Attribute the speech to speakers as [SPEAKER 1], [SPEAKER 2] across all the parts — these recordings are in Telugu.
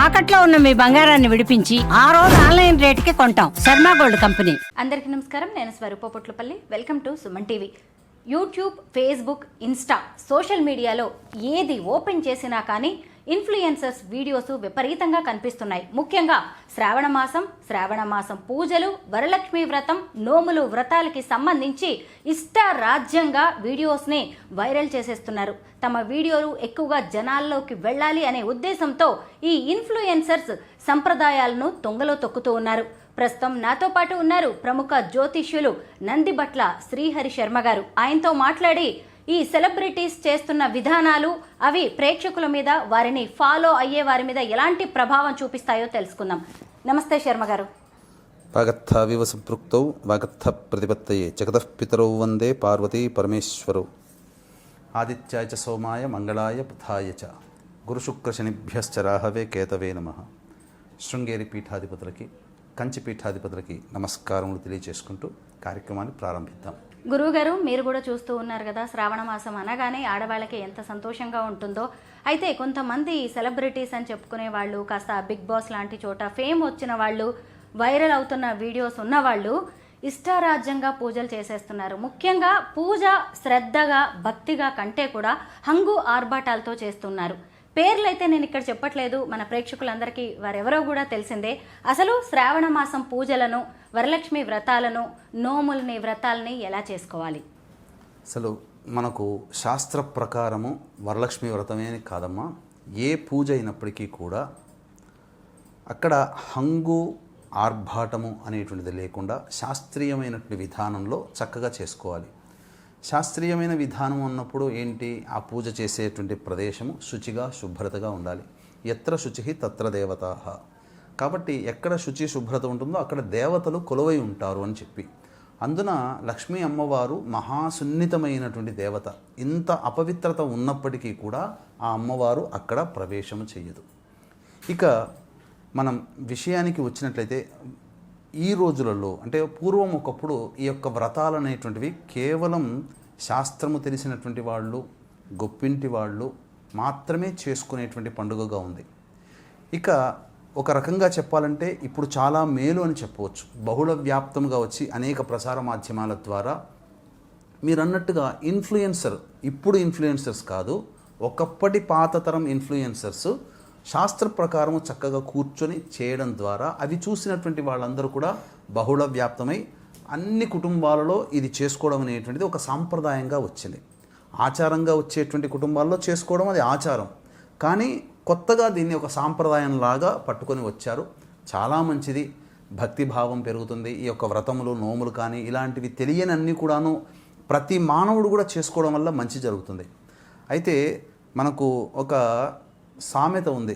[SPEAKER 1] తాకట్లో ఉన్న మీ బంగారాన్ని విడిపించి ఆ రోజు ఆన్లైన్ రేటుకి కొంటాం. Sharma gold company.
[SPEAKER 2] అందరికీ నమస్కారం. నేను Swaroopa Potlapalli. Welcome to Suman TV. YouTube, Facebook, Insta social మీడియాలో ఏది ఓపెన్ చేసినా కానీ ఇన్ఫ్లుయెన్సర్స్ వీడియోస్ విపరీతంగా కనిపిస్తున్నాయి. ముఖ్యంగా శ్రావణ మాసం పూజలు, వరలక్ష్మి వ్రతం, నోములు, వ్రతాలకి సంబంధించి ఇష్టారాజ్యంగా వీడియోస్ని వైరల్ చేసేస్తున్నారు. తమ వీడియోలు ఎక్కువగా జనాల్లోకి వెళ్ళాలి అనే ఉద్దేశంతో ఈ ఇన్ఫ్లుయెన్సర్స్ సంప్రదాయాలను తొంగలో తొక్కుతూ ఉన్నారు. ప్రస్తుతం నాతో పాటు ఉన్నారు ప్రముఖ జ్యోతిష్యులు నందిబట్ల శ్రీహరి శర్మ గారు. ఆయనతో మాట్లాడి ఈ సెలబ్రిటీస్ చేస్తున్న విధానాలు అవి ప్రేక్షకుల మీద, వారిని ఫాలో అయ్యే వారి మీద ఎలాంటి ప్రభావం చూపిస్తాయో తెలుసుకుందాం. నమస్తే శర్మ గారు.
[SPEAKER 3] వాగర్థావివ సంపృక్తౌ వాగర్థ ప్రతిపత్తయే జగతః పితరౌ వందే పార్వతీ పరమేశ్వరౌ ఆదిత్యాయ చ సోమాయ మంగళాయ బుధాయ చ గురుశుక్రశనిభ్యశ్చ రాహవే కేతవే నమః. శృంగేరి పీఠాధిపతులకి, కంచి పీఠాధిపతులకి నమస్కారములు తెలియజేసుకుంటూ కార్యక్రమాన్ని ప్రారంభిద్దాం.
[SPEAKER 2] గురువుగారు, మీరు కూడా చూస్తూ ఉన్నారు కదా, శ్రావణ మాసం అనగానే ఆడవాళ్ళకి ఎంత సంతోషంగా ఉంటుందో. అయితే కొంతమంది సెలబ్రిటీస్ అని చెప్పుకునే వాళ్ళు, కాస్త బిగ్ బాస్ లాంటి చోట ఫేమ్ వచ్చిన వాళ్ళు, వైరల్ అవుతున్న వీడియోస్ ఉన్నవాళ్ళు ఇష్టారాజ్యంగా పూజలు చేసేస్తున్నారు. ముఖ్యంగా పూజ శ్రద్ధగా, భక్తిగా కంటే కూడా హంగు ఆర్భాటాలతో చేస్తున్నారు. పేర్లైతే నేను ఇక్కడ చెప్పట్లేదు, మన ప్రేక్షకులందరికీ వారెవరో కూడా తెలిసిందే. అసలు శ్రావణ మాసం పూజలను, వరలక్ష్మి వ్రతాలను, నోముల్ని, వ్రతాలని ఎలా చేసుకోవాలి?
[SPEAKER 3] అసలు మనకు శాస్త్ర ప్రకారము వరలక్ష్మి వ్రతమే కాదమ్మా, ఏ పూజ అయినప్పటికీ కూడా అక్కడ హంగు ఆర్భాటము అనేటువంటిది లేకుండా శాస్త్రీయమైనటువంటి విధానంలో చక్కగా చేసుకోవాలి. శాస్త్రీయమైన విధానం అన్నప్పుడు ఏంటి? ఆ పూజ చేసేటువంటి ప్రదేశము శుచిగా, శుభ్రతగా ఉండాలి. ఎత్ర శుచి తత్ర దేవతాః. కాబట్టి ఎక్కడ శుచి శుభ్రత ఉంటుందో అక్కడ దేవతలు కొలువై ఉంటారు అని చెప్పి, అందున లక్ష్మీ అమ్మవారు మహాసున్నితమైనటువంటి దేవత. ఇంత అపవిత్రత ఉన్నప్పటికీ కూడా ఆ అమ్మవారు అక్కడ ప్రవేశము చెయ్యదు. ఇక మనం విషయానికి వచ్చినట్లయితే ఈ రోజులలో, అంటే పూర్వం ఒకప్పుడు ఈ యొక్క వ్రతాలు అనేటువంటివి కేవలం శాస్త్రము తెలిసినటువంటి వాళ్ళు, గొప్పింటి వాళ్ళు మాత్రమే చేసుకునేటువంటి పండుగగా ఉంది. ఇక ఒక రకంగా చెప్పాలంటే ఇప్పుడు చాలా మేలు అని చెప్పవచ్చు. బహుళ వ్యాప్తంగా వచ్చి అనేక ప్రసార మాధ్యమాల ద్వారా మీరు అన్నట్టుగా ఇప్పుడు ఇన్ఫ్లుయెన్సర్స్ కాదు, ఒకప్పటి పాత తరం ఇన్ఫ్లుయెన్సర్స్ శాస్త్ర ప్రకారము చక్కగా కూర్చొని చేయడం ద్వారా అవి చూసినటువంటి వాళ్ళందరూ కూడా బహుళ వ్యాప్తమై అన్ని కుటుంబాలలో ఇది చేసుకోవడం అనేటువంటిది ఒక సాంప్రదాయంగా వచ్చింది. ఆచారంగా వచ్చేటువంటి కుటుంబాల్లో చేసుకోవడం అది ఆచారం, కానీ కొత్తగా దీన్ని ఒక సాంప్రదాయంలాగా పట్టుకొని వచ్చారు. చాలా మంచిది, భక్తిభావం పెరుగుతుంది. ఈ యొక్క వ్రతములు, నోములు కానీ ఇలాంటివి తెలియని అన్నీ కూడాను ప్రతి మానవుడు కూడా చేసుకోవడం వల్ల మంచి జరుగుతుంది. అయితే మనకు ఒక సామెత ఉంది,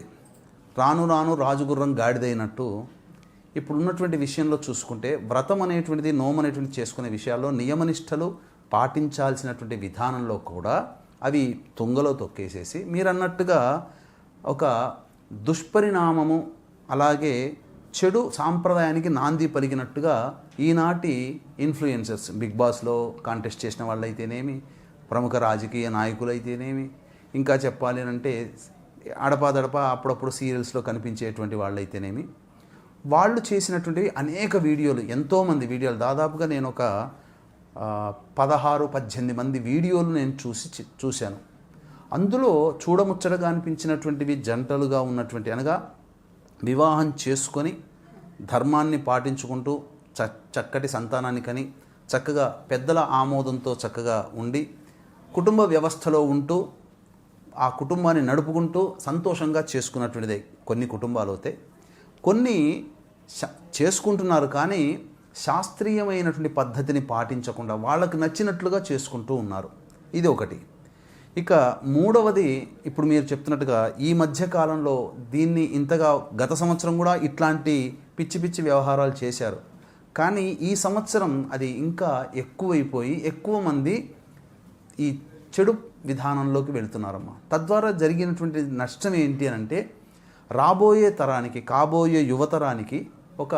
[SPEAKER 3] రాను రాను రాజుగుర్రం గాడిదైనట్టు. ఇప్పుడు ఉన్నటువంటి విషయంలో చూసుకుంటే వ్రతం అనేటువంటిది, నోము అనేటువంటిది చేసుకునే విషయాల్లో నియమనిష్టలు పాటించాల్సినటువంటి విధానంలో కూడా అవి తుంగలో తొక్కేసేసి మీరు అన్నట్టుగా ఒక దుష్పరిణామము, అలాగే చెడు సాంప్రదాయానికి నాంది పలికినట్టుగా ఈనాటి ఇన్ఫ్లుయెన్సర్స్, బిగ్ బాస్లో కాంటెస్ట్ చేసిన వాళ్ళైతేనేమి, ప్రముఖ రాజకీయ నాయకులైతేనేమి, ఇంకా చెప్పాలి అంటే అడపాదడప అప్పుడప్పుడు సీరియల్స్లో కనిపించేటువంటి వాళ్ళైతేనేమి, వాళ్ళు చేసినటువంటి అనేక వీడియోలు, ఎంతోమంది వీడియోలు, దాదాపుగా నేను ఒక 16-18 మంది వీడియోలు నేను చూశాను. అందులో చూడముచ్చటగా అనిపించినటువంటివి జంటలుగా ఉన్నటువంటి, అనగా వివాహం చేసుకొని ధర్మాన్ని పాటించుకుంటూ చక్కటి సంతానాన్ని కని చక్కగా పెద్దల ఆమోదంతో చక్కగా ఉండి కుటుంబ వ్యవస్థలో ఉంటూ ఆ కుటుంబాన్ని నడుపుకుంటూ సంతోషంగా చేసుకున్నటువంటిదే కొన్ని కుటుంబాలు అయితే. కొన్ని చేసుకుంటున్నారు కానీ శాస్త్రీయమైనటువంటి పద్ధతిని పాటించకుండా వాళ్ళకి నచ్చినట్లుగా చేసుకుంటూ ఉన్నారు. ఇది ఒకటి. ఇక మూడవది, ఇప్పుడు మీరు చెప్తున్నట్టుగా ఈ మధ్యకాలంలో దీన్ని ఇంతగా, గత సంవత్సరం కూడా ఇట్లాంటి పిచ్చి పిచ్చి వ్యవహారాలు చేశారు, కానీ ఈ సంవత్సరం అది ఇంకా ఎక్కువైపోయి ఎక్కువ మంది ఈ చెడు విధానంలోకి వెళుతున్నారమ్మా. తద్వారా జరిగినటువంటి నష్టం ఏంటి అని అంటే, రాబోయే తరానికి, కాబోయే యువతరానికి ఒక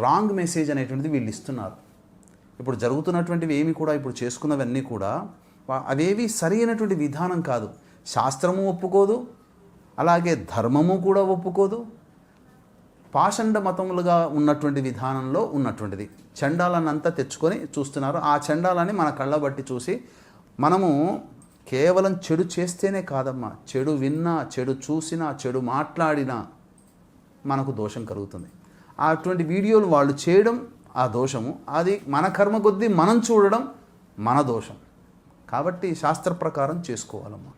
[SPEAKER 3] రాంగ్ మెసేజ్ అనేటువంటిది వీళ్ళు ఇస్తున్నారు. ఇప్పుడు జరుగుతున్నటువంటివి ఏమి కూడా, ఇప్పుడు చేసుకున్నవన్నీ కూడా అవేవి సరైనటువంటి విధానం కాదు. శాస్త్రము ఒప్పుకోదు, అలాగే ధర్మము కూడా ఒప్పుకోదు. పాషండ మతములుగా ఉన్నటువంటి విధానంలో ఉన్నటువంటిది చండాలన్నంతా తెచ్చుకొని చూస్తున్నారు. ఆ చండాలని మన కళ్ళబట్టి చూసి మనము కేవలం చెడు చేస్తేనే కాదమ్మా, చెడు విన్నా, చెడు చూసినా, చెడు మాట్లాడినా మనకు దోషం కలుగుతుంది. అటువంటి వీడియోలు వాళ్ళు చేయడం ఆ దోషము, అది మన కర్మ కొద్దీ మనం చూడడం మన దోషం. కాబట్టి శాస్త్ర ప్రకారం చేసుకోవాలమ్మా.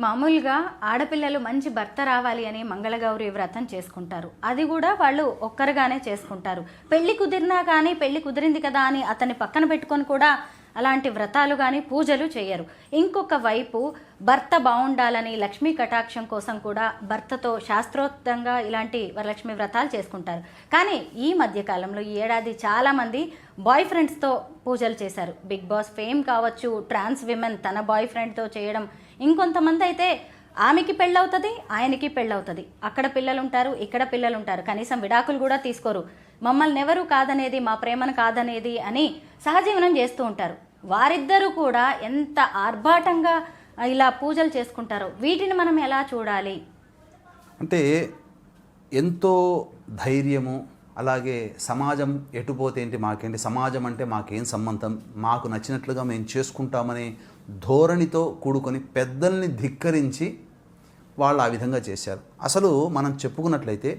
[SPEAKER 2] మామూలుగా ఆడపిల్లలు మంచి భర్త రావాలి అని మంగళగౌరి వ్రతం చేసుకుంటారు. అది కూడా వాళ్ళు ఒక్కరుగానే చేసుకుంటారు. పెళ్లి కుదిరినా కానీ పెళ్లి కుదిరింది కదా అని అతన్ని పక్కన పెట్టుకొని కూడా అలాంటి వ్రతాలు కానీ పూజలు చేయరు. ఇంకొక వైపు భర్త బాగుండాలని లక్ష్మీ కటాక్షం కోసం కూడా భర్తతో శాస్త్రోక్తంగా ఇలాంటి వరలక్ష్మి వ్రతాలు చేసుకుంటారు. కానీ ఈ మధ్యకాలంలో ఈ ఏడాది చాలామంది బాయ్ ఫ్రెండ్స్తో పూజలు చేశారు. బిగ్ బాస్ ఫేమ్ కావచ్చు, ట్రాన్స్ విమెన్ తన బాయ్ ఫ్రెండ్తో చేయడం, ఇంకొంతమంది అయితే ఆమెకి పెళ్ళవుతుంది, ఆయనకి పెళ్ళవుతుంది, అక్కడ పిల్లలు ఉంటారు, ఇక్కడ పిల్లలు ఉంటారు, కనీసం విడాకులు కూడా తీసుకోరు, మమ్మల్ని ఎవరు కాదనేది, మా ప్రేమను కాదనేది అని సహజీవనం చేస్తూ ఉంటారు. వారిద్దరూ కూడా ఎంత ఆర్భాటంగా ఇలా పూజలు చేసుకుంటారో వీటిని మనం ఎలా చూడాలి?
[SPEAKER 3] అంటే ఎంతో ధైర్యము, అలాగే సమాజం ఎటుపోతే ఏంటి మాకేంటి, సమాజం అంటే మాకేం సంబంధం, మాకు నచ్చినట్లుగా మేము చేసుకుంటామనే ధోరణితో కూడుకొని పెద్దల్ని ధిక్కరించి వాళ్ళు ఆ విధంగా చేశారు. అసలు మనం చెప్పుకున్నట్లయితే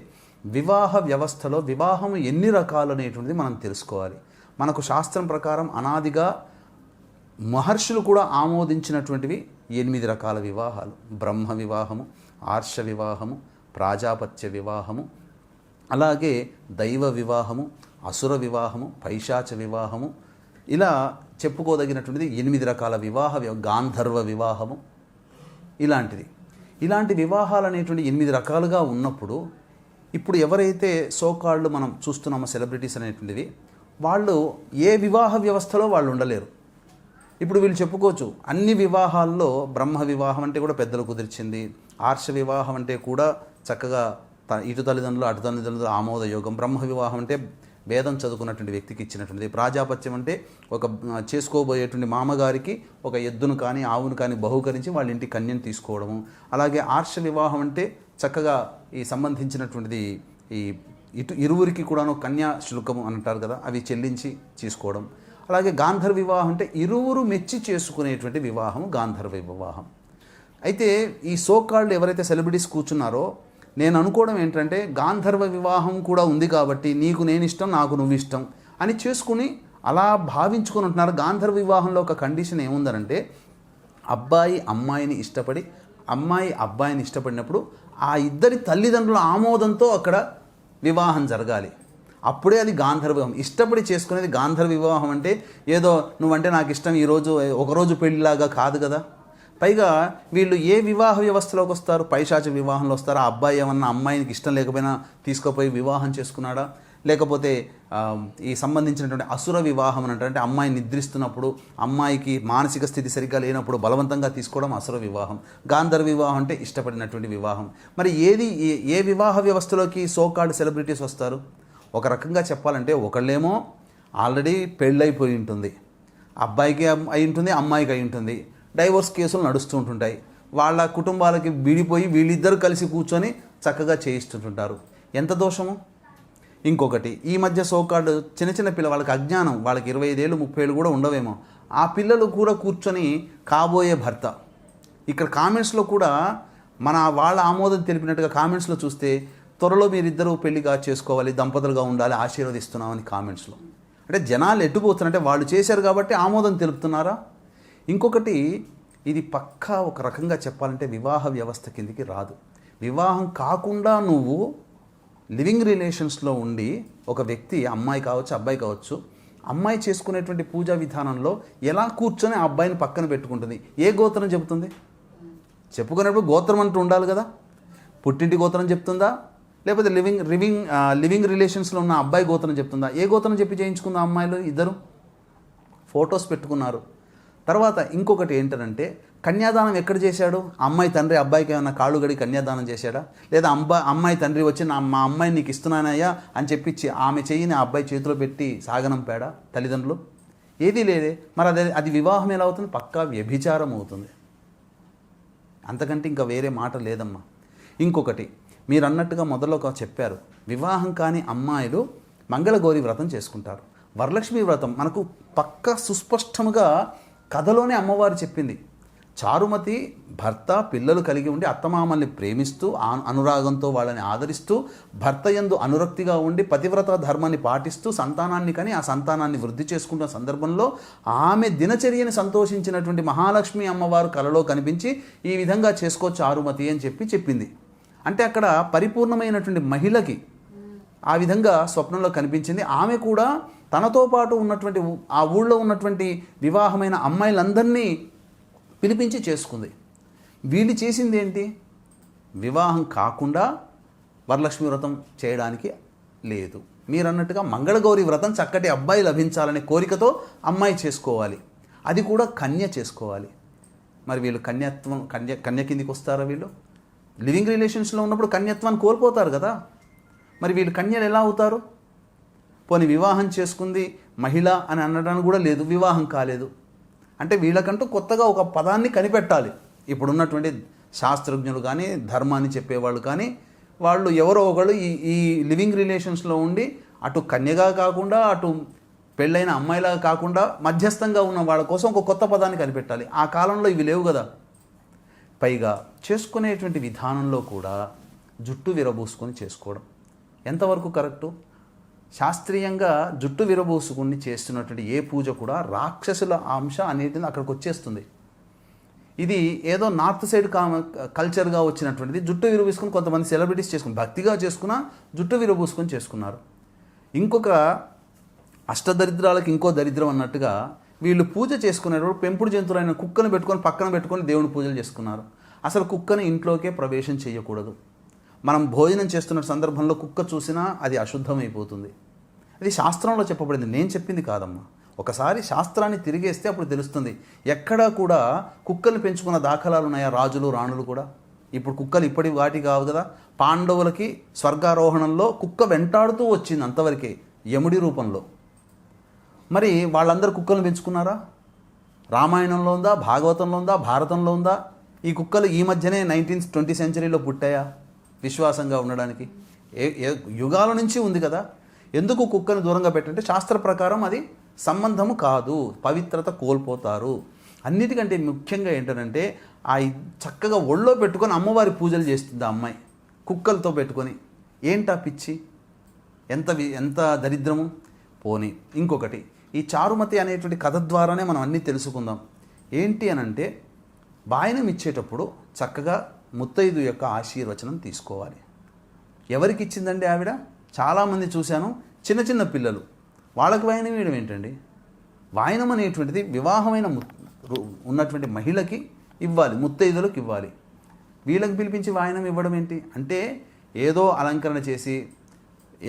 [SPEAKER 3] వివాహ వ్యవస్థలో వివాహం ఎన్ని రకాలు అనేటువంటిది మనం తెలుసుకోవాలి. మనకు శాస్త్రం ప్రకారం అనాదిగా మహర్షులు కూడా ఆమోదించినటువంటివి 8 రకాల వివాహాలు. బ్రహ్మ వివాహము, ఆర్ష వివాహము, ప్రాజాపత్య వివాహము, అలాగే దైవ వివాహము, అసుర వివాహము, పైశాచ వివాహము, ఇలా చెప్పుకోదగినటువంటిది 8 రకాల గాంధర్వ వివాహము ఇలాంటి వివాహాలు అనేటువంటి 8 రకాలుగా ఉన్నప్పుడు ఇప్పుడు ఎవరైతే సోకాళ్ళు మనం చూస్తున్నామో సెలబ్రిటీస్ అనేటువంటివి, వాళ్ళు ఏ వివాహ వ్యవస్థలో వాళ్ళు ఉండలేరు. ఇప్పుడు వీళ్ళు చెప్పుకోవచ్చు అన్ని వివాహాల్లో బ్రహ్మ వివాహం అంటే కూడా పెద్దలు కుదిర్చింది, ఆర్ష వివాహం అంటే కూడా చక్కగా ఇటు తల్లిదండ్రులు అటు తల్లిదండ్రులు ఆమోదయోగం, బ్రహ్మ వివాహం అంటే వేదం చదువుకున్నటువంటి వ్యక్తికి ఇచ్చినటువంటిది, ప్రాజాపత్యం అంటే ఒక చేసుకోబోయేటువంటి మామగారికి ఒక ఎద్దును కానీ ఆవును కానీ బహుకరించి వాళ్ళ ఇంటి కన్యను తీసుకోవడము, అలాగే ఆర్ష వివాహం అంటే చక్కగా ఈ సంబంధించినటువంటిది ఈ ఇరువురికి కూడాను కన్యా శుల్కము అంటారు కదా, అవి చెల్లించి తీసుకోవడం, అలాగే గాంధర్వ వివాహం అంటే ఇరువురు మెచ్చి చేసుకునేటువంటి వివాహం గాంధర్వ వివాహం. అయితే ఈ సోకాళ్ళు ఎవరైతే సెలబ్రిటీస్ కూర్చున్నారో నేను అనుకోవడం ఏంటంటే గాంధర్వ వివాహం కూడా ఉంది కాబట్టి నీకు నేను ఇష్టం, నాకు నువ్వు ఇష్టం అని చేసుకుని అలా భావించుకొని ఉంటున్నారు. గాంధర్వ వివాహంలో ఒక కండిషన్ ఏముందనంటే అబ్బాయి అమ్మాయిని ఇష్టపడి అమ్మాయి అబ్బాయిని ఇష్టపడినప్పుడు ఆ ఇద్దరి తల్లిదండ్రుల ఆమోదంతో అక్కడ వివాహం జరగాలి. అప్పుడే అది గాంధర్వ వివాహం. ఇష్టపడి చేసుకునేది గాంధర్వ వివాహం అంటే ఏదో నువ్వంటే నాకు ఇష్టం ఈరోజు ఒకరోజు పెళ్లిలాగా కాదు కదా. పైగా వీళ్ళు ఏ వివాహ వ్యవస్థలోకి వస్తారు? పైశాచ వివాహంలో వస్తారు. ఆ అబ్బాయి ఏమన్నా అమ్మాయికి ఇష్టం లేకపోయినా తీసుకుపోయి వివాహం చేసుకున్నాడా? లేకపోతే ఈ సంబంధించినటువంటి అసుర వివాహం అని అంటే అమ్మాయి నిద్రిస్తున్నప్పుడు అమ్మాయికి మానసిక స్థితి సరిగ్గా లేనప్పుడు బలవంతంగా తీసుకోవడం అసుర వివాహం. గాంధర్వ వివాహం అంటే ఇష్టపడినటువంటి వివాహం. మరి ఏ వివాహ వ్యవస్థలోకి సోకాల్డ్ సెలబ్రిటీస్ వస్తారు? ఒక రకంగా చెప్పాలంటే ఒకళ్ళేమో ఆల్రెడీ పెళ్ళైపోయి ఉంటుంది, అబ్బాయికి అయి ఉంటుంది, అమ్మాయికి అయి ఉంటుంది, డైవోర్స్ కేసులు నడుస్తూ ఉంటుంటాయి, వాళ్ళ కుటుంబాలకి విడిపోయి వీళ్ళిద్దరూ కలిసి కూర్చొని చక్కగా చేయిస్తుంటుంటారు. ఎంత దోషము! ఇంకొకటి ఈ మధ్య సోకాల్డ్ చిన్న చిన్న వాళ్ళకి అజ్ఞానం, వాళ్ళకి 25 ఏళ్ళు 30 ఏళ్ళు కూడా ఉండవేమో, ఆ పిల్లలు కూడా కూర్చొని కాబోయే భర్త. ఇక్కడ కామెంట్స్లో కూడా వాళ్ళ ఆమోదం తెలిపినట్టుగా కామెంట్స్లో చూస్తే త్వరలో మీరిద్దరూ పెళ్లిగా చేసుకోవాలి, దంపతులుగా ఉండాలి, ఆశీర్వదిస్తున్నామని కామెంట్స్లో. అంటే జనాలు ఎట్టుపోతున్నారంటే వాళ్ళు చేశారు కాబట్టి ఆమోదం తెలుపుతున్నారా? ఇంకొకటి ఇది పక్కా ఒక రకంగా చెప్పాలంటే వివాహ వ్యవస్థ కిందికి రాదు. వివాహం కాకుండా నువ్వు లివింగ్ రిలేషన్స్లో ఉండి ఒక వ్యక్తి, అమ్మాయి కావచ్చు అబ్బాయి కావచ్చు, అమ్మాయి చేసుకునేటువంటి పూజా విధానంలో ఎలా కూర్చొని ఆ అబ్బాయిని పక్కన పెట్టుకుంటుంది? ఏ గోత్రం చెబుతుంది? చెప్పుకునేప్పుడు గోత్రం అంటూ ఉండాలి కదా. పుట్టింటి గోత్రం చెప్తుందా? లేకపోతే లివింగ్ రిలేషన్స్లో ఉన్న అబ్బాయి గోత్రం చెప్తుందా? ఏ గోత్రం చెప్పి చేయించుకుందా? అమ్మాయిలు ఇద్దరు ఫొటోస్ పెట్టుకున్నారు. తర్వాత ఇంకొకటి ఏంటంటే కన్యాదానం ఎక్కడ చేశాడు? అమ్మాయి తండ్రి అబ్బాయికి ఏమైనా కాళ్ళు గడి కన్యాదానం చేశాడా? లేదా అమ్మాయి తండ్రి వచ్చి మా అమ్మాయిని నీకు ఇస్తున్నానయ్యా అని చెప్పి ఆమె చెయ్యిని ఆ అబ్బాయి చేతిలో పెట్టి సాగనంపాడా తల్లిదండ్రులు? ఏదీ లేదే. మరి అది వివాహం ఎలా అవుతుంది? పక్కా వ్యభిచారం అవుతుంది. అంతకంటే ఇంకా వేరే మాట లేదమ్మా. ఇంకొకటి మీరు అన్నట్టుగా మొదట్లో చెప్పారు, వివాహం కాని అమ్మాయిలు మంగళగౌరి వ్రతం చేసుకుంటారు. వరలక్ష్మి వ్రతం మనకు పక్క సుస్పష్టముగా కథలోనే అమ్మవారు చెప్పింది. చారుమతి భర్త పిల్లలు కలిగి ఉండి అత్తమామల్ని ప్రేమిస్తూ అనురాగంతో వాళ్ళని ఆదరిస్తూ భర్త యందు అనురక్తిగా ఉండి పతివ్రత ధర్మాన్ని పాటిస్తూ సంతానాన్ని కని ఆ సంతానాన్ని వృద్ధి చేసుకుంటున్న సందర్భంలో ఆమె దినచర్యని సంతోషించినటువంటి మహాలక్ష్మి అమ్మవారు కలలో కనిపించి ఈ విధంగా చేసుకో చారుమతి అని చెప్పింది. అంటే అక్కడ పరిపూర్ణమైనటువంటి మహిళకి ఆ విధంగా స్వప్నంలో కనిపించింది. ఆమె కూడా తనతో పాటు ఉన్నటువంటి ఆ ఊళ్ళో ఉన్నటువంటి వివాహమైన అమ్మాయిలందరినీ పిలిపించి చేసుకుంది. వీళ్ళు చేసింది ఏంటి? వివాహం కాకుండా వరలక్ష్మి వ్రతం చేయడానికి లేదు. మీరు అన్నట్టుగా మంగళగౌరి వ్రతం చక్కటి అబ్బాయి లభించాలనే కోరికతో అమ్మాయి చేసుకోవాలి, అది కూడా కన్య చేసుకోవాలి. మరి వీళ్ళు కన్య కిందికి వస్తారా? వీళ్ళు లివింగ్ రిలేషన్స్లో ఉన్నప్పుడు కన్యత్వాన్ని కోల్పోతారు కదా. మరి వీళ్ళు కన్యలు ఎలా అవుతారు? పోనీ వివాహం చేసుకుంది మహిళ అని అనడానికి కూడా లేదు, వివాహం కాలేదు అంటే వీళ్ళకంటూ కొత్తగా ఒక పదాన్ని కనిపెట్టాలి. ఇప్పుడున్నటువంటి శాస్త్రజ్ఞులు కానీ ధర్మాన్ని చెప్పేవాళ్ళు కానీ వాళ్ళు ఎవరో ఒకళ్ళు ఈ లివింగ్ రిలేషన్స్లో ఉండి అటు కన్యగా కాకుండా అటు పెళ్ళైన అమ్మాయిలాగా కాకుండా మధ్యస్థంగా ఉన్న వాళ్ళ కోసం ఒక కొత్త పదాన్ని కనిపెట్టాలి. ఆ కాలంలో ఇవి లేవు కదా. పైగా చేసుకునేటువంటి విధానంలో కూడా జుట్టు విరబూసుకొని చేసుకోవడం ఎంతవరకు కరెక్టు? శాస్త్రీయంగా జుట్టు విరబూసుకుని చేస్తున్నటువంటి ఏ పూజ కూడా రాక్షసుల అంశ అనేది అక్కడికి వచ్చేస్తుంది. ఇది ఏదో నార్త్ సైడ్ కల్చర్గా వచ్చినటువంటిది. జుట్టు విరబూసుకొని కొంతమంది సెలబ్రిటీస్ చేసుకుని భక్తిగా చేసుకున్నా జుట్టు విరబూసుకొని చేసుకున్నారు. ఇంకొక అష్టదరిద్రాలకు ఇంకో దరిద్రం అన్నట్టుగా వీళ్ళు పూజ చేసుకునేటప్పుడు పెంపుడు జంతువులైన కుక్కను పెట్టుకొని పక్కన పెట్టుకొని దేవుని పూజలు చేసుకున్నారు. అసలు కుక్కను ఇంట్లోకే ప్రవేశం చేయకూడదు. మనం భోజనం చేస్తున్న సందర్భంలో కుక్క చూసినా అది అశుద్ధమైపోతుంది. అది శాస్త్రంలో చెప్పబడింది, నేను చెప్పింది కాదమ్మా. ఒకసారి శాస్త్రాన్ని తిరిగేస్తే అప్పుడు తెలుస్తుంది. ఎక్కడా కూడా కుక్కలు పెంచుకున్న దాఖలాలు ఉన్నాయా? రాజులు రాణులు కూడా. ఇప్పుడు కుక్కలు ఇప్పటి వాటి కావు కదా. పాండవులకి స్వర్గారోహణంలో కుక్క వెంటాడుతూ వచ్చింది అంతవరకే, యముడి రూపంలో. మరి వాళ్ళందరూ కుక్కలను పెంచుకున్నారా? రామాయణంలో ఉందా, భాగవతంలో ఉందా, భారతంలో ఉందా? ఈ కుక్కలు ఈ మధ్యనే 19th సెంచరీలో పుట్టాయా విశ్వాసంగా ఉండడానికి? ఏ యుగాల నుంచి ఉంది కదా. ఎందుకు కుక్కను దూరంగా పెట్టంటే శాస్త్ర ప్రకారం అది సంబంధము కాదు, పవిత్రత కోల్పోతారు. అన్నిటికంటే ముఖ్యంగా ఏంటంటే ఆ చక్కగా ఒళ్ళో పెట్టుకొని అమ్మవారి పూజలు చేస్తుంది ఆ అమ్మాయి కుక్కలతో పెట్టుకొని. ఏంటా పిచ్చి, ఎంత దరిద్రము. పోని ఇంకొకటి, ఈ చారుమతి అనేటువంటి కథ ద్వారానే మనం అన్నీ తెలుసుకుందాం. ఏంటి అనంటే వాయనం ఇచ్చేటప్పుడు చక్కగా ముత్తైదు యొక్క ఆశీర్వచనం తీసుకోవాలి. ఎవరికి ఇచ్చిందండి ఆవిడ? చాలామంది చూశాను, చిన్న చిన్న పిల్లలు. వాళ్ళకి వాయనం ఇవ్వడం ఏంటండి? వాయనం అనేటువంటిది వివాహమైన ఉన్నటువంటి మహిళకి ఇవ్వాలి, ముత్తైదులకు ఇవ్వాలి. వీళ్ళకి పిలిపించి వాయనం ఇవ్వడం ఏంటి అంటే ఏదో అలంకరణ చేసి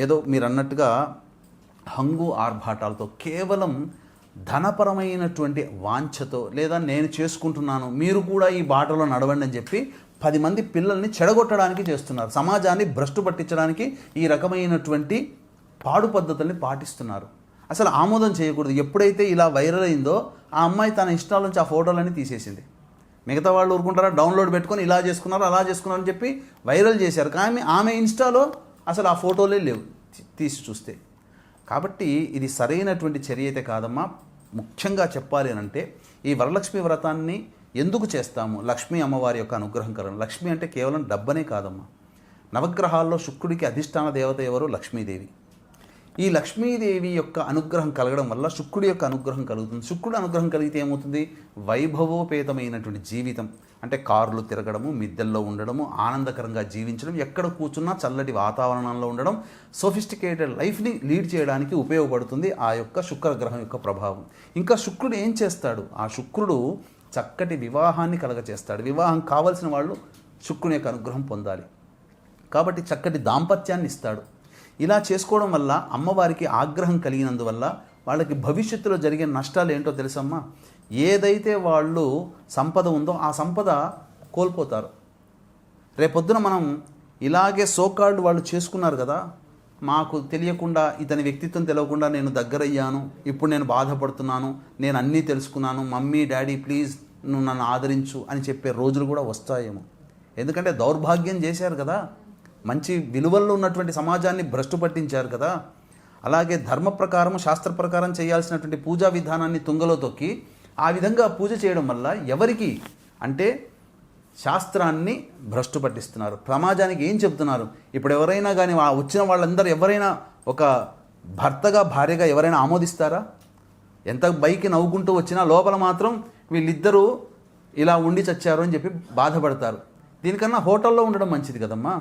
[SPEAKER 3] ఏదో మీరు అన్నట్టుగా హంగు ఆర్భాటాలతో కేవలం ధనపరమైనటువంటి వాంఛతో లేదా నేను చేసుకుంటున్నాను మీరు కూడా ఈ బాటలో నడవండి అని చెప్పి 10 మంది పిల్లల్ని చెడగొట్టడానికి చేస్తున్నారు. సమాజాన్ని భ్రష్టు పట్టించడానికి ఈ రకమైనటువంటి పాడు పద్ధతుల్ని పాటిస్తున్నారు. అసలు ఆమోదం చేయకూడదు. ఎప్పుడైతే ఇలా వైరల్ అయిందో ఆ అమ్మాయి తన ఇష్టాల నుంచి ఆ ఫోటోలన్నీ తీసేసింది. మిగతా వాళ్ళు ఊరుకుంటారా? డౌన్లోడ్ పెట్టుకొని ఇలా చేసుకున్నారు అలా చేసుకున్నారు అని చెప్పి వైరల్ చేశారు. కానీ ఆమె ఇన్స్టాలో అసలు ఆ ఫోటోలే లేవు తీసి చూస్తే. కాబట్టి ఇది సరైనటువంటి చర్య అయితే కాదమ్మా. ముఖ్యంగా చెప్పాలి అంటే ఈ వరలక్ష్మి వ్రతాన్ని ఎందుకు చేస్తాము? లక్ష్మీ అమ్మవారి యొక్క అనుగ్రహం కలను. లక్ష్మి అంటే కేవలం డబ్బనే కాదమ్మా. నవగ్రహాల్లో శుక్రుడికి అధిష్టాన దేవత ఎవరు? లక్ష్మీదేవి. ఈ లక్ష్మీదేవి యొక్క అనుగ్రహం కలగడం వల్ల శుక్రుడి యొక్క అనుగ్రహం కలుగుతుంది. శుక్రుడి అనుగ్రహం కలిగితే ఏమవుతుంది? వైభవోపేతమైనటువంటి జీవితం అంటే కార్లు తిరగడము, మిద్దెల్లో ఉండడము, ఆనందకరంగా జీవించడం, ఎక్కడ కూర్చున్నా చల్లటి వాతావరణంలో ఉండడం, సోఫిస్టికేటెడ్ లైఫ్ని లీడ్ చేయడానికి ఉపయోగపడుతుంది ఆ యొక్క శుక్రగ్రహం యొక్క ప్రభావం. ఇంకా శుక్రుడు ఏం చేస్తాడు? ఆ శుక్రుడు చక్కటి వివాహాన్ని కలగచేస్తాడు. వివాహం కావలసిన వాళ్ళు శుక్రుని యొక్క అనుగ్రహం పొందాలి కాబట్టి చక్కటి దాంపత్యాన్ని ఇస్తాడు. ఇలా చేసుకోవడం వల్ల అమ్మవారికి ఆగ్రహం కలిగినందువల్ల వాళ్ళకి భవిష్యత్తులో జరిగే నష్టాలు ఏంటో తెలుసమ్మా? ఏదైతే వాళ్ళు సంపద ఉందో ఆ సంపద కోల్పోతారు. రేపొద్దున మనం ఇలాగే సోకాల్డ్ వాళ్ళు చేసుకున్నారు కదా, మాకు తెలియకుండా ఇతని వ్యక్తిత్వం తెలియకుండా నేను దగ్గరయ్యాను, ఇప్పుడు నేను బాధపడుతున్నాను, నేను అన్నీ తెలుసుకున్నాను, మమ్మీ డాడీ ప్లీజ్ నువ్వు నన్ను ఆదరించు అని చెప్పే రోజులు కూడా వస్తాయేమో. ఎందుకంటే దౌర్భాగ్యం చేశారు కదా, మంచి విలువల్లో ఉన్నటువంటి సమాజాన్ని భ్రష్టు పట్టించారు కదా. అలాగే ధర్మ ప్రకారం శాస్త్ర ప్రకారం చేయాల్సినటువంటి పూజా విధానాన్ని తుంగలో తొక్కి ఆ విధంగా పూజ చేయడం వల్ల ఎవరికి అంటే శాస్త్రాన్ని భ్రష్టు పట్టిస్తున్నారు. సమాజానికి ఏం చెప్తున్నారు? ఇప్పుడు ఎవరైనా కానీ వచ్చిన వాళ్ళందరూ ఎవరైనా ఒక భర్తగా భార్యగా ఎవరైనా ఆమోదిస్తారా? ఎంత బైకి నవ్వుకుంటూ వచ్చినా లోపల మాత్రం వీళ్ళిద్దరూ ఇలా ఉండి చచ్చారు అని చెప్పి బాధపడతారు. దీనికన్నా హోటల్లో ఉండడం మంచిది కదమ్మా.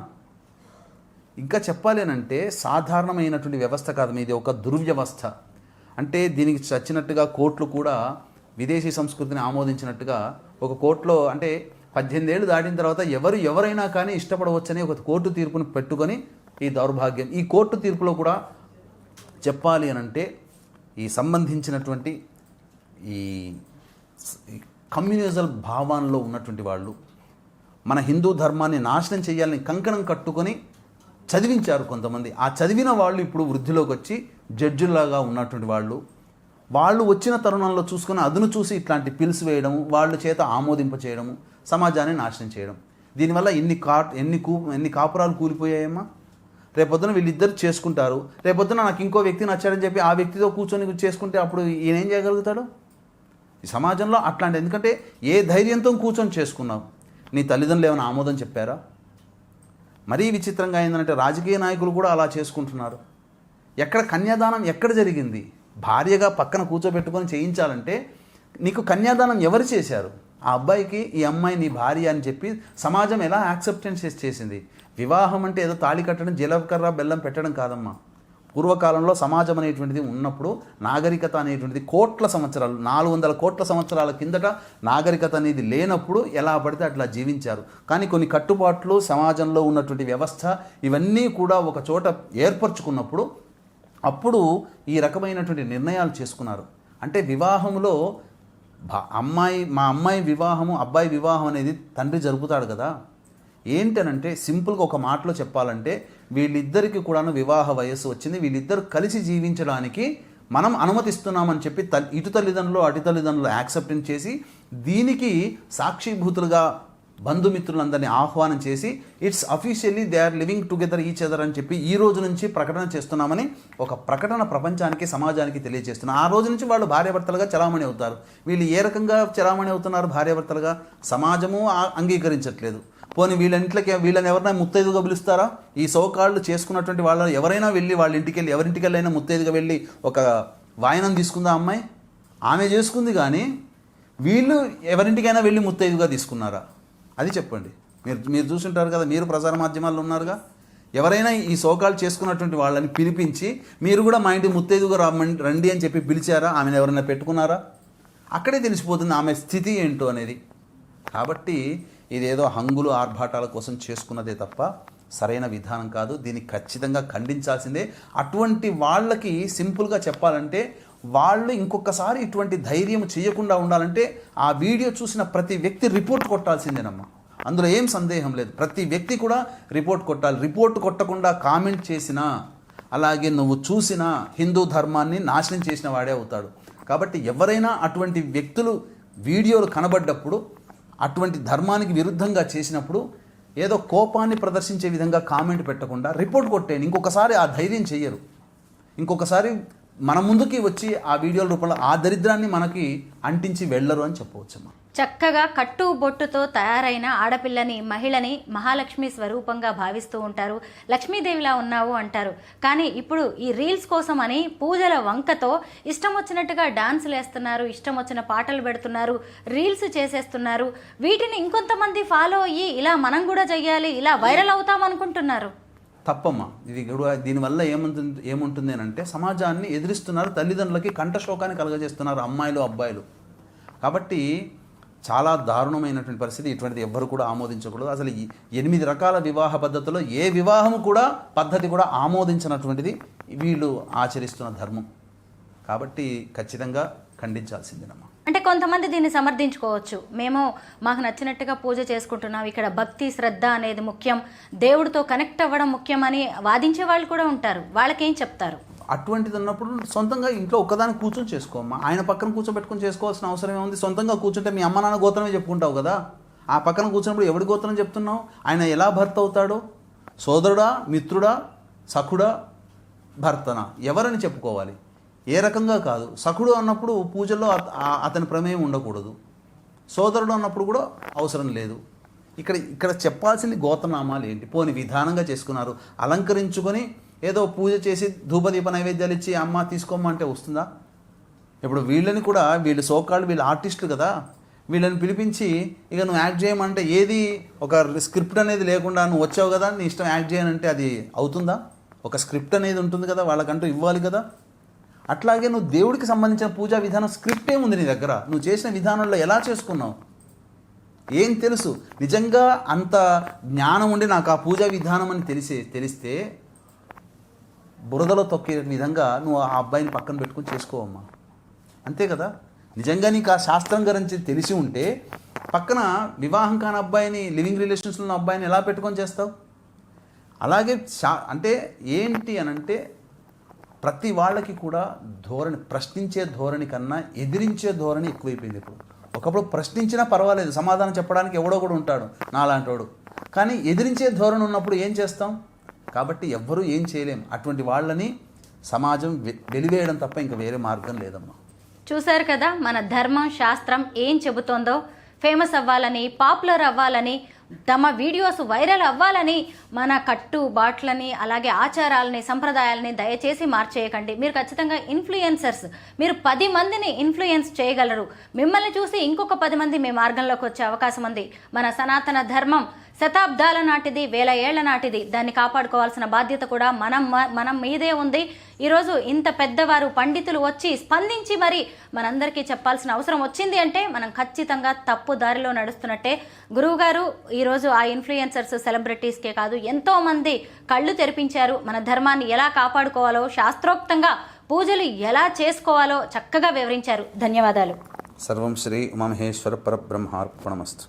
[SPEAKER 3] ఇంకా చెప్పాలేనంటే సాధారణమైనటువంటి వ్యవస్థ కాదు, ఇది ఒక దుర్వ్యవస్థ. అంటే దీనికి చచ్చినట్టుగా కోర్టులు కూడా విదేశీ సంస్కృతిని ఆమోదించినట్టుగా ఒక కోర్టులో అంటే 18 ఏళ్ళు దాటిన తర్వాత ఎవరైనా కానీ ఇష్టపడవచ్చని ఒక కోర్టు తీర్పును పెట్టుకొని ఈ దౌర్భాగ్యం. ఈ కోర్టు తీర్పులో కూడా చెప్పాలి అనంటే ఈ సంబంధించినటువంటి ఈ కమ్యూనిజం భావాల్లో ఉన్నటువంటి వాళ్ళు మన హిందూ ధర్మాన్ని నాశనం చేయాలని కంకణం కట్టుకొని చదివించారు కొంతమంది. ఆ చదివిన వాళ్ళు ఇప్పుడు వృద్ధిలోకి వచ్చి జడ్జిలాగా ఉన్నటువంటి వాళ్ళు వచ్చిన తరుణంలో చూసుకుని అదును చూసి ఇట్లాంటి పిల్స్ వేయడము, వాళ్ళ చేత ఆమోదింప చేయడము, సమాజాన్ని నాశనం చేయడం. దీనివల్ల ఎన్ని కాపురాలు కూలిపోయాయమ్మా. రేపొద్దున వీళ్ళిద్దరు చేసుకుంటారు, రేపొద్దున నాకు ఇంకో వ్యక్తి నచ్చాడని చెప్పి ఆ వ్యక్తితో కూర్చొని చేసుకుంటే అప్పుడు ఈయన ఏం చేయగలుగుతాడు? ఈ సమాజంలో అట్లాంటి, ఎందుకంటే ఏ ధైర్యంతో కూర్చొని చేసుకున్నావు? నీ తల్లిదండ్రులు ఏమైనా ఆమోదం చెప్పారా? మరీ విచిత్రంగా ఏంటంటే రాజకీయ నాయకులు కూడా అలా చేసుకుంటున్నారు. ఎక్కడ కన్యాదానం ఎక్కడ జరిగింది? భార్యగా పక్కన కూర్చోబెట్టుకొని చేయించాలంటే నీకు కన్యాదానం ఎవరు చేశారు? ఆ అబ్బాయికి ఈ అమ్మాయి నీ భార్య అని చెప్పి సమాజం ఎలా యాక్సెప్టెన్స్ చేసింది? వివాహం అంటే ఏదో తాళి కట్టడం, జీలకర్ర బెల్లం పెట్టడం కాదమ్మా. పూర్వకాలంలో సమాజం అనేటువంటిది ఉన్నప్పుడు నాగరికత అనేటువంటిది కోట్ల సంవత్సరాలు 400 కోట్ల సంవత్సరాల కిందట నాగరికత అనేది లేనప్పుడు ఎలా పడితే అట్లా జీవించారు. కానీ కొన్ని కట్టుబాట్లు సమాజంలో ఉన్నటువంటి వ్యవస్థ ఇవన్నీ కూడా ఒక చోట ఏర్పరచుకున్నప్పుడు అప్పుడు ఈ రకమైనటువంటి నిర్ణయాలు చేసుకున్నారు. అంటే వివాహంలో మా అమ్మాయి వివాహము అబ్బాయి వివాహం అనేది తండ్రి జరుపుతాడు కదా. ఏంటనంటే సింపుల్గా ఒక మాటలో చెప్పాలంటే వీళ్ళిద్దరికి కూడాను వివాహ వయస్సు వచ్చింది, వీళ్ళిద్దరు కలిసి జీవించడానికి మనం అనుమతిస్తున్నామని చెప్పి ఇటు తల్లిదండ్రులు అటు తల్లిదండ్రులు యాక్సెప్టెన్స్ చేసి దీనికి సాక్షిభూతులుగా బంధుమిత్రులందరినీ ఆహ్వానం చేసి it's officially they are living together each other అని చెప్పి ఈ రోజు నుంచి ప్రకటన చేస్తున్నామని ఒక ప్రకటన ప్రపంచానికి సమాజానికి తెలియజేస్తున్నారు. ఆ రోజు నుంచి వాళ్ళు భార్యాభర్తలుగా చలామణి అవుతారు. వీళ్ళు ఏ రకంగా చలామణి అవుతున్నారు భార్యాభర్తలుగా? సమాజము అంగీకరించట్లేదు. పోనీ వీళ్ళని ఎవరైనా ముత్తైదుగా పిలుస్తారా? ఈ సోకాళ్ళు చేసుకున్నటువంటి వాళ్ళు ఎవరైనా వెళ్ళి వాళ్ళ ఇంటికి వెళ్ళి ఎవరింటికి వెళ్ళైనా ముత్తైదుగా వెళ్ళి ఒక వాయనం తీసుకుందా అమ్మాయి? ఆమె చేసుకుంది, కానీ వీళ్ళు ఎవరింటికైనా వెళ్ళి ముత్తైదుగా తీసుకున్నారా? అది చెప్పండి. మీరు చూసుంటారు కదా, మీరు ప్రసార మాధ్యమాల్లో ఉన్నారుగా. ఎవరైనా ఈ సోకాళ్ళు చేసుకున్నటువంటి వాళ్ళని పిలిపించి మీరు కూడా మా ఇంటి ముత్తైదుగా రండి అని చెప్పి పిలిచారా? ఆమెను ఎవరైనా పెట్టుకున్నారా? అక్కడే తెలిసిపోతుంది ఆమె స్థితి ఏంటో అనేది. కాబట్టి ఇదేదో హంగులు ఆర్భాటాల కోసం చేసుకున్నదే తప్ప సరైన విధానం కాదు. దీన్ని ఖచ్చితంగా ఖండించాల్సిందే. అటువంటి వాళ్ళకి సింపుల్గా చెప్పాలంటే వాళ్ళు ఇంకొకసారి ఇటువంటి ధైర్యం చేయకుండా ఉండాలంటే ఆ వీడియో చూసిన ప్రతి వ్యక్తి రిపోర్ట్ కొట్టాల్సిందేనమ్మా. అందులో ఏం సందేహం లేదు. ప్రతి వ్యక్తి కూడా రిపోర్ట్ కొట్టాలి. రిపోర్ట్ కొట్టకుండా కామెంట్ చేసినా అలాగే నువ్వు చూసినా హిందూ ధర్మాన్ని నాశనం చేసిన వాడే అవుతాడు. కాబట్టి ఎవరైనా అటువంటి వ్యక్తులు వీడియోలు కనబడ్డప్పుడు అటువంటి ధర్మానికి విరుద్ధంగా చేసినప్పుడు ఏదో కోపాన్ని ప్రదర్శించే విధంగా కామెంట్ పెట్టకుండా రిపోర్ట్ కొట్టేయండి. ఇంకొకసారి ఆ ధైర్యం చెయ్యరు. ఇంకొకసారి మన ముందుకి వచ్చి ఆ వీడియోల రూపంలో ఆ దరిద్రాన్ని మనకి అంటించి వెళ్ళరు అని చెప్పవచ్చమ్మా.
[SPEAKER 2] చక్కగా కట్టు బొట్టుతో తయారైన ఆడపిల్లని మహిళని మహాలక్ష్మి స్వరూపంగా భావిస్తూ ఉంటారు. లక్ష్మీదేవిలా ఉన్నావు అంటారు. కానీ ఇప్పుడు ఈ రీల్స్ కోసం అని పూజల వంకతో ఇష్టం వచ్చినట్టుగా డాన్సులు వేస్తున్నారు, ఇష్టం వచ్చిన పాటలు పెడుతున్నారు, రీల్స్ చేసేస్తున్నారు. వీటిని ఇంకొంతమంది ఫాలో అయ్యి ఇలా మనం కూడా చెయ్యాలి, ఇలా వైరల్ అవుతాం అనుకుంటున్నారు.
[SPEAKER 3] తప్పమ్మా. ఇది దీనివల్ల ఏముంటుంది అని అంటే సమాజాన్ని ఎదిరిస్తున్నారు, తల్లిదండ్రులకి కంఠశోకాన్ని కలగజేస్తున్నారు అమ్మాయిలు అబ్బాయిలు. కాబట్టి చాలా దారుణమైనటువంటి పరిస్థితి. ఇటువంటిది ఎవ్వరు కూడా ఆమోదించకూడదు. అసలు 8 రకాల వివాహ పద్ధతుల్లో ఏ వివాహం కూడా పద్ధతి కూడా ఆమోదించినటువంటిది వీళ్ళు ఆచరిస్తున్న ధర్మం. కాబట్టి ఖచ్చితంగా ఖండించాల్సిందేనమ్మా.
[SPEAKER 2] అంటే కొంతమంది దీన్ని సమర్థించుకోవచ్చు. మాకు నచ్చినట్టుగా పూజ చేసుకుంటున్నాం, ఇక్కడ భక్తి శ్రద్ధ అనేది ముఖ్యం, దేవుడితో కనెక్ట్ అవ్వడం ముఖ్యం అని వాదించే వాళ్ళు కూడా ఉంటారు. వాళ్ళకేం చెప్తారు?
[SPEAKER 3] అటువంటిది ఉన్నప్పుడు సొంతంగా ఇంట్లో ఒక్కదాన్ని కూర్చొని చేసుకోమ్మా. ఆయన పక్కన కూర్చోబెట్టుకొని చేసుకోవాల్సిన అవసరం ఏముంది? సొంతంగా కూర్చుంటే మీ అమ్మ నాన్న గోత్రమే చెప్పుకుంటావు కదా. ఆ పక్కన కూర్చున్నప్పుడు ఎవడి గోత్రం చెప్తున్నావు? ఆయన ఎలా భర్త అవుతాడు? సోదరుడా, మిత్రుడా, సఖుడా, భర్తనా, ఎవరని చెప్పుకోవాలి? ఏ రకంగా కాదు. సఖుడు అన్నప్పుడు పూజల్లో అతని ప్రమేయం ఉండకూడదు. సోదరుడు అన్నప్పుడు కూడా అవసరం లేదు. ఇక్కడ చెప్పాల్సింది గోత్రనామాలు ఏంటి? పోని విధానంగా చేసుకున్నారు, అలంకరించుకొని ఏదో పూజ చేసి ధూపదీప నైవేద్యాలు ఇచ్చి అమ్మ తీసుకోమంటే వస్తుందా? ఇప్పుడు వీళ్ళని కూడా వీళ్ళు సోకాళ్ళు వీళ్ళు ఆర్టిస్టులు కదా, వీళ్ళని పిలిపించి ఇక నువ్వు యాక్ట్ చేయమంటే ఏది ఒక స్క్రిప్ట్ అనేది లేకుండా నువ్వు వచ్చావు కదా నీ ఇష్టం యాక్ట్ చేయనంటే అది అవుతుందా? ఒక స్క్రిప్ట్ అనేది ఉంటుంది కదా, వాళ్ళకంటూ ఇవ్వాలి కదా. అట్లాగే నువ్వు దేవుడికి సంబంధించిన పూజా విధానం స్క్రిప్ట్ ఏముంది నీ దగ్గర? నువ్వు చేసిన విధానంలో ఎలా చేసుకున్నావు? ఏం తెలుసు? నిజంగా అంత జ్ఞానం ఉండి నాకు ఆ పూజా విధానం అని తెలిస్తే బురదలో తొక్కే విధంగా నువ్వు ఆ అబ్బాయిని పక్కన పెట్టుకుని చేసుకోవమ్మా. అంతే కదా. నిజంగా నీకు ఆ శాస్త్రం గురించి తెలిసి ఉంటే పక్కన వివాహం కాని అబ్బాయిని, లివింగ్ రిలేషన్స్లో ఉన్న అబ్బాయిని ఎలా పెట్టుకొని చేస్తావు? అలాగే అంటే ఏంటి అనంటే ప్రతి వాళ్ళకి కూడా ధోరణి, ప్రశ్నించే ధోరణి కన్నా ఎదిరించే ధోరణి ఎక్కువైపోయింది ఇప్పుడు. ఒకప్పుడు ప్రశ్నించినా పర్వాలేదు, సమాధానం చెప్పడానికి ఎవడో కూడా ఉంటాడు నాలాంటోడు. కానీ ఎదిరించే ధోరణి ఉన్నప్పుడు ఏం చేస్తాం? కాబట్టి ఎవ్వరూ ఏం చేయలేం. అటువంటి వాళ్ళని సమాజం వెలివేయడం తప్ప ఇంకా వేరే మార్గం లేదమ్మా.
[SPEAKER 2] చూశారు కదా మన ధర్మం శాస్త్రం ఏం చెబుతోందో. ఫేమస్ అవ్వాలని, పాపులర్ అవ్వాలని, తమ వీడియోస్ వైరల్ అవ్వాలని మన కట్టు బాట్లని అలాగే ఆచారాలని సంప్రదాయాలని దయచేసి మార్చేయకండి. మీరు ఖచ్చితంగా ఇన్ఫ్లుయెన్సర్స్, మీరు 10 మందిని ఇన్ఫ్లుయెన్స్ చేయగలరు. మిమ్మల్ని చూసి ఇంకొక 10 మంది మీ మార్గంలోకి వచ్చే అవకాశం ఉంది. మన సనాతన ధర్మం శతాబ్దాల నాటిది, 1000 ఏళ్ల నాటిది. దాన్ని కాపాడుకోవాల్సిన బాధ్యత కూడా మనం మీదే ఉంది. ఈరోజు ఇంత పెద్దవారు పండితులు వచ్చి స్పందించి మరి మనందరికీ చెప్పాల్సిన అవసరం వచ్చింది అంటే మనం ఖచ్చితంగా తప్పు దారిలో నడుస్తున్నట్టే. గురువుగారు ఈరోజు ఆ ఇన్ఫ్లుయెన్సర్స్, సెలబ్రిటీస్కే కాదు ఎంతో మంది కళ్ళు తెరిపించారు. మన ధర్మాన్ని ఎలా కాపాడుకోవాలో, శాస్త్రోక్తంగా పూజలు ఎలా చేసుకోవాలో చక్కగా వివరించారు. ధన్యవాదాలు.
[SPEAKER 3] సర్వం శ్రీ ఉమామహేశ్వర పరబ్రహ్మార్పణమస్తు.